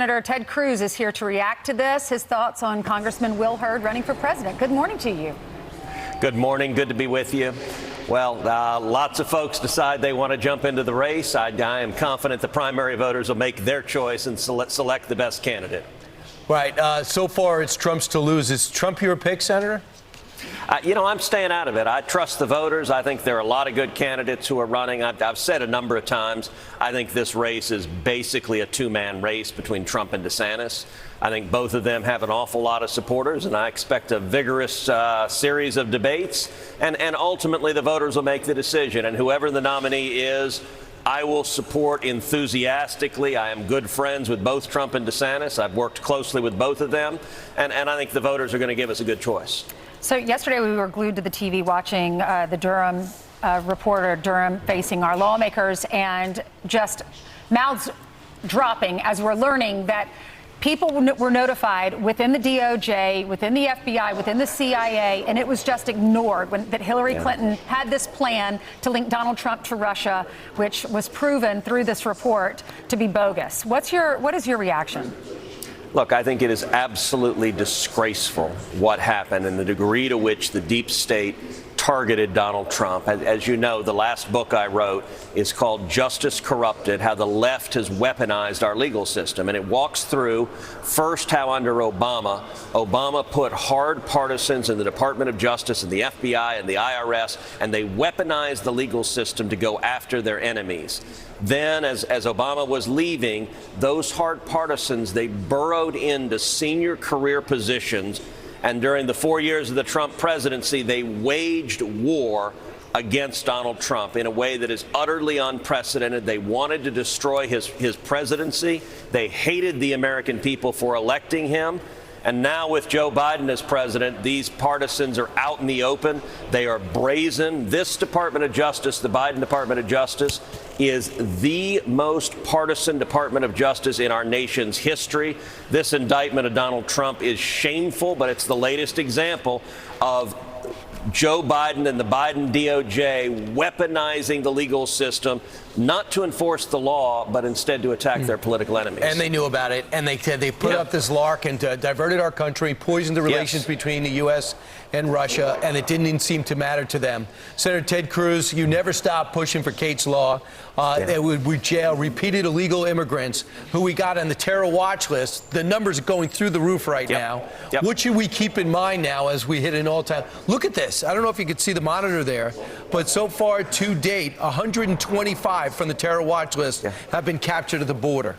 Senator Ted Cruz is here to react to this. His thoughts on Congressman Will Hurd running for president. Good morning to you. Good morning. Good to be with you. Well, lots of folks decide they want to jump into the race. I am confident the primary voters will make their choice and select the best candidate. Right. So far, it's Trump's to lose. Is Trump your pick, Senator? I'm staying out of it. I trust the voters. I think there are a lot of good candidates who are running. I've said a number of times, I think this race is basically a two-man race between Trump and DeSantis. I think both of them have an awful lot of supporters, and I expect a vigorous series of debates. And ultimately, the voters will make the decision. And whoever the nominee is, I will support enthusiastically. I am good friends with both Trump and DeSantis. I've worked closely with both of them. And I think the voters are going to give us a good choice. So yesterday we were glued to the TV watching the Durham reporter, Durham facing our lawmakers, and just mouths dropping as we're learning that people were notified within the DOJ, within the FBI, within the CIA, and it was just ignored that Hillary Clinton had this plan to link Donald Trump to Russia, which was proven through this report to be bogus. What is your reaction? Look, I think it is absolutely disgraceful what happened and the degree to which the deep state targeted Donald Trump. As you know, the last book I wrote is called Justice Corrupted: How the Left Has Weaponized Our Legal System. And it walks through first how under Obama put hard partisans in the Department of Justice and the FBI and the IRS, and they weaponized the legal system to go after their enemies. Then, as Obama was leaving, those hard partisans, they burrowed into senior career positions. And during the 4 years of the Trump presidency, they waged war against Donald Trump in a way that is utterly unprecedented. They wanted to destroy his presidency. They hated the American people for electing him. And now with Joe Biden as president, these partisans are out in the open. They are brazen. This Department of Justice, the Biden Department of Justice, is the most partisan Department of Justice in our nation's history. This indictment of Donald Trump is shameful, but it's the latest example of Joe Biden and the Biden DOJ weaponizing the legal system, not to enforce the law, but instead to attack their political enemies. And they knew about it, and they put up this lark and diverted our country, poisoned the relations between the U.S. and Russia, and it didn't even seem to matter to them. Senator Ted Cruz, you never stopped pushing for Kate's Law. That would jail repeated illegal immigrants who we got on the terror watch list. The numbers are going through the roof right now. What should we keep in mind now as we hit an all-time? Look at this. I don't know if you could see the monitor there, but so far to date, 125 from the terror watch list have been captured at the border.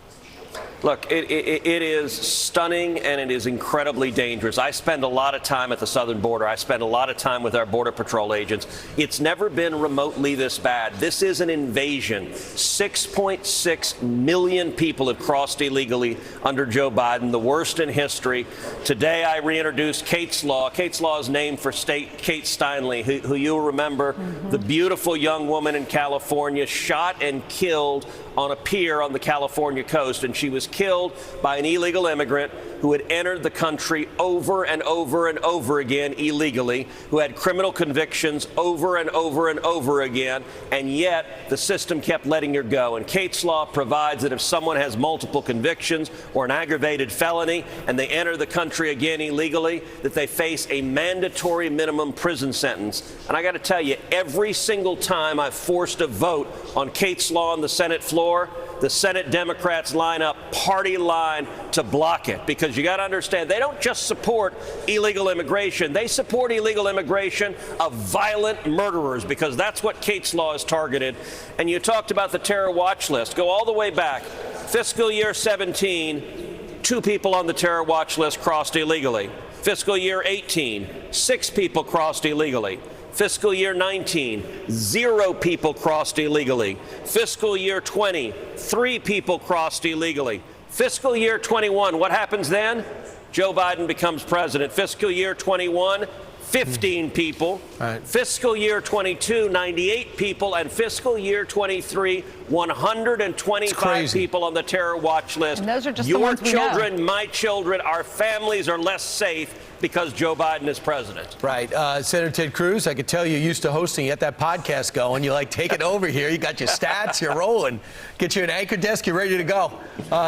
Look, it is stunning, and it is incredibly dangerous. I spend a lot of time at the southern border. I spend a lot of time with our Border Patrol agents. It's never been remotely this bad. This is an invasion. 6.6 million people have crossed illegally under Joe Biden, the worst in history. Today, I reintroduced Kate's Law. Kate's Law is named for Kate Steinle, who you'll remember, the beautiful young woman in California shot and killed on a pier on the California coast, and she was killed by an illegal immigrant who had entered the country over and over and over again illegally, who had criminal convictions over and over and over again, and yet the system kept letting her go. And Kate's Law provides that if someone has multiple convictions or an aggravated felony and they enter the country again illegally, that they face a mandatory minimum prison sentence. And I got to tell you, every single time I've forced a vote on Kate's Law on the Senate floor, the Senate Democrats line up party line to block it, because you got to understand, they don't just support illegal immigration. They support illegal immigration of violent murderers, because that's what Kate's Law is targeted. And you talked about the terror watch list. Go all the way back. Fiscal year 17, 2 people on the terror watch list crossed illegally. Fiscal year 18, 6 people crossed illegally. Fiscal year 19, 0 people crossed illegally. Fiscal year 20, 3 people crossed illegally. Fiscal year 21, what happens then? Joe Biden becomes president. Fiscal year 21, 15 people. Right. Fiscal year 22, 98 people. And fiscal year 23, 125 people on the terror watch list. And those are just the Your ones we know. children, my children, our families are less safe because Joe Biden is president. Right. Senator Ted Cruz, I could tell you're used to hosting. You got that podcast going. You like take it over here. You got your stats. You're rolling. Get you an anchor desk. You're ready to go.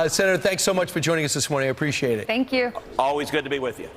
Senator, thanks so much for joining us this morning. I appreciate it. Thank you. Always good to be with you.